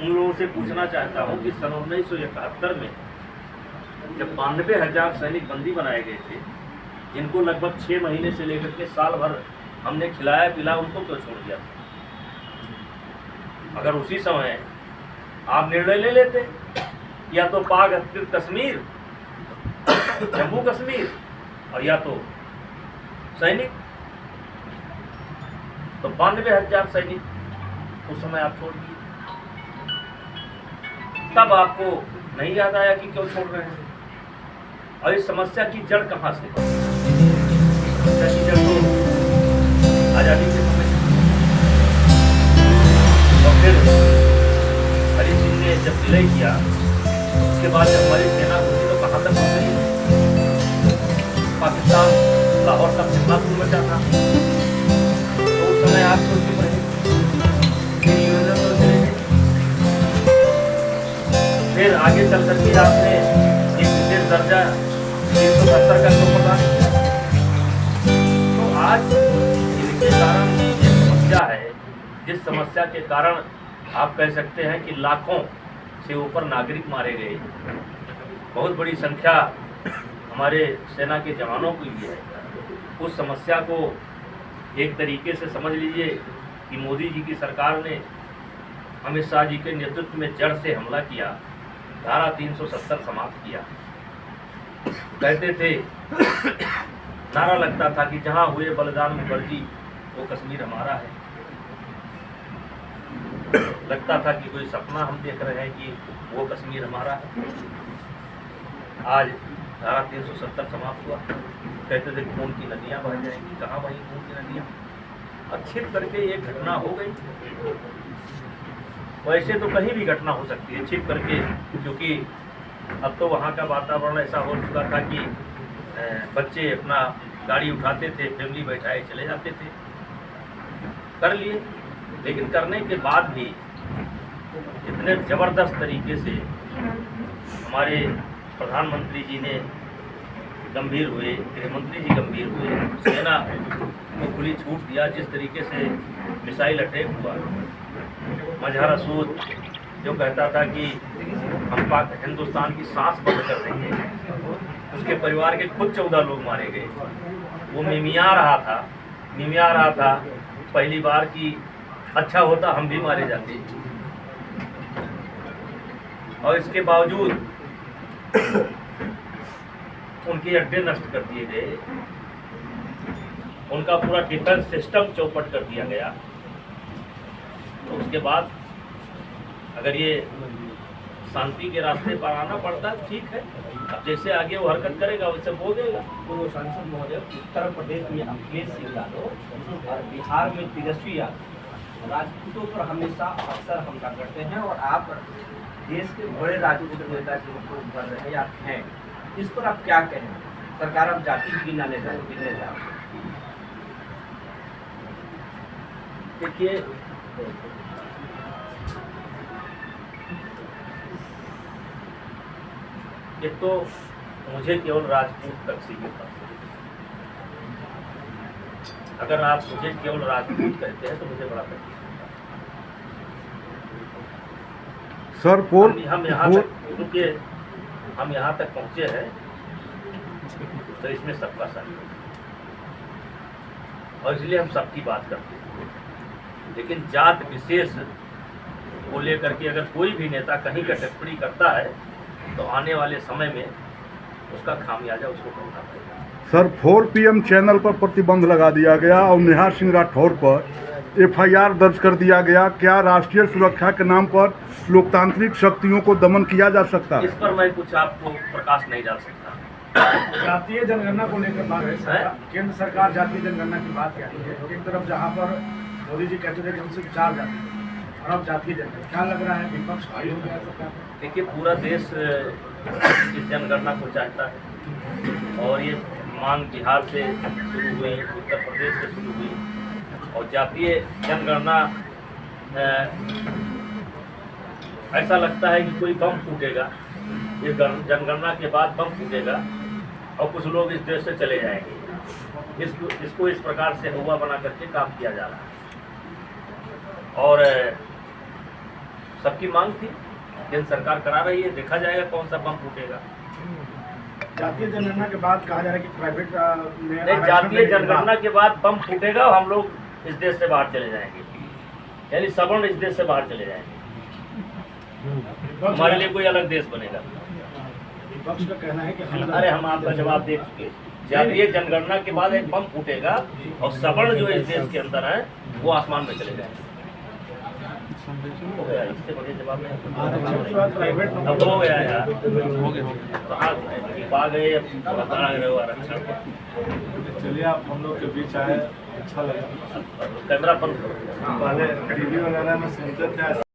उन लोगों से पूछना चाहता हूँ कि सन 1971 में जब 92,000 सैनिक बंदी बनाए गए थे, जिनको लगभग 6 महीने से लेकर के साल भर हमने खिलाया पिलाया, उनको क्यों छोड़ दिया था? अगर उसी समय आप निर्णय ले लेते, या तो पाक अधिकृत कश्मीर, जम्मू कश्मीर, और या तो सैनिक, तो 92,000 सैनिक उस समय आप छोड़ दिए। तब आपको नहीं याद आया कि क्यों छोड़ रहे हैं? और इस समस्या की जड़ कहाँ से? समस्या की जड़ तो आजादी के समय, और फिर हरि सिंह ने जब विलय किया, उसके बाद जब हमारी सेना घुसी तो कहाँ तक पहुंची? पाकिस्तान, लाहौर तक सिंगापुर में था। तो उस समय आप सोचिए फिर आगे चल करके आपने एक विशेष दर्जा 370 का क्यों प्रदान किया? तो आज इसके कारण ये समस्या है, जिस समस्या के कारण आप कह सकते हैं कि लाखों से ऊपर नागरिक मारे गए, बहुत बड़ी संख्या हमारे सेना के जवानों की भी है। उस समस्या को एक तरीके से समझ लीजिए कि मोदी जी की सरकार ने अमित शाह जी के नेतृत्व में जड़ से हमला किया, धारा 370 समाप्त किया। कहते थे, नारा लगता था कि जहां हुए बलिदान मुखर्जी वो कश्मीर हमारा है। लगता था कि कोई सपना हम देख रहे हैं कि वो कश्मीर हमारा है। आज धारा 370 समाप्त हुआ। कहते थे खून की नदियां बह जाएंगी, कहाँ बही खून की नदियां? अच्छी करके एक घटना हो गई। वैसे तो कहीं भी घटना हो सकती है छिप करके, क्योंकि अब तो वहाँ का वातावरण ऐसा हो चुका था कि बच्चे अपना गाड़ी उठाते थे, फैमिली बैठाए चले जाते थे। कर लिए, लेकिन करने के बाद भी इतने ज़बरदस्त तरीके से हमारे प्रधानमंत्री जी ने गंभीर हुए, गृहमंत्री जी गंभीर हुए, सेना को खुली छूट दिया। जिस तरीके से मिसाइल अटैक हुआ, मजहर सूद जो कहता था कि हम हिंदुस्तान की सांस बंद कर देंगे, उसके परिवार के खुद 14 लोग मारे गए। वो मिमिया रहा था पहली बार कि अच्छा होता हम भी मारे जाते, और इसके बावजूद उनके अड्डे नष्ट कर दिए गए, उनका पूरा डिफेंस सिस्टम चौपट कर दिया गया। तो उसके बाद अगर ये शांति के रास्ते पर आना पड़ता है, ठीक है। अब जैसे आगे वो हरकत करेगा वैसे भोगेगा। पूर्व सांसद महोदय, उत्तर प्रदेश में अखिलेश सिंह यादव और बिहार में तेजस्वी यादव राजपूतों पर हमेशा अक्सर हमला करते हैं, और आप देश के बड़े राजनीतिक नेता के रूप में उभर रहे हैं या हैं, इस पर आप क्या कहें? सरकार अब जाति गिनने जा रही है। देखिए, ये तो मुझे केवल राजपूत तक सीमित है। अगर आप मुझे केवल राजपूत कहते हैं तो मुझे बड़ा तकलीफ सर हम यहाँ तक, क्योंकि हम यहाँ तक पहुँचे हैं तो इसमें सबका साथ है, और इसलिए हम सबकी बात करते हैं। लेकिन जात विशेष को लेकर के अगर कोई भी नेता कहीं का टिप्पणी करता है तो आने वाले समय में उसका खामियाजा उसको भुगतना पड़ेगा। सर 4 PM चैनल पर प्रतिबंध लगा दिया गया और नेहा सिंह राठौर पर FIR दर्ज कर दिया गया। क्या राष्ट्रीय सुरक्षा के नाम पर लोकतांत्रिक शक्तियों को दमन किया जा सकता है? इस पर मैं कुछ आपको प्रकाश नहीं डाल सकता। जातीय जनगणना को लेकर बात है। केंद्र सरकार जातीय जनगणना की बात कर रही है। एक तरफ जहां पर मोदी जी कहते थे कि हमसे 4 जाति और अब जातीय जनगणना, क्या लग रहा है विपक्ष भारी हो गया सरकार? देखिए, पूरा देश इस जनगणना को चाहता है, और ये मांग बिहार से शुरू हुई, उत्तर प्रदेश से शुरू हुई, और जातीय जनगणना ऐसा लगता है कि कोई बम फूटेगा, ये जनगणना के बाद बम फूटेगा और कुछ लोग इस देश से चले जाएंगे। इसको इस प्रकार से हुआ बना करके काम किया जा रहा है। और सबकी मांग थी, केंद्र सरकार करा रही है, देखा जाएगा कौन सा बम फूटेगा। जातीय जनगणना के बाद कहा जा रहा है कि प्राइवेट में नहीं, जातीय जनगणना के बाद बम फूटेगा और हम लोग इस देश से बाहर चले जाएंगे, यानी सवर्ण इस देश से बाहर चले जाएंगे, हमारे लिए कोई अलग देश बनेगा। विपक्ष का कहना है कि अरे हम आपका जवाब दे चुके, जातीय जनगणना के बाद एक बम फूटेगा और सवर्ण जो इस देश के अंदर है वो आसमान में चले जाएंगे। हो गया, इससे बढ़िया जवाब नहीं। प्राइवेट अब हो गया यार, तो आ गए, अब बता रहे हो आरक्षण। चलिए आप हम लोग के बीच आए, अच्छा लगा। कैमरा बंद करो। पहले टीवी वगैरह में सुनते थे।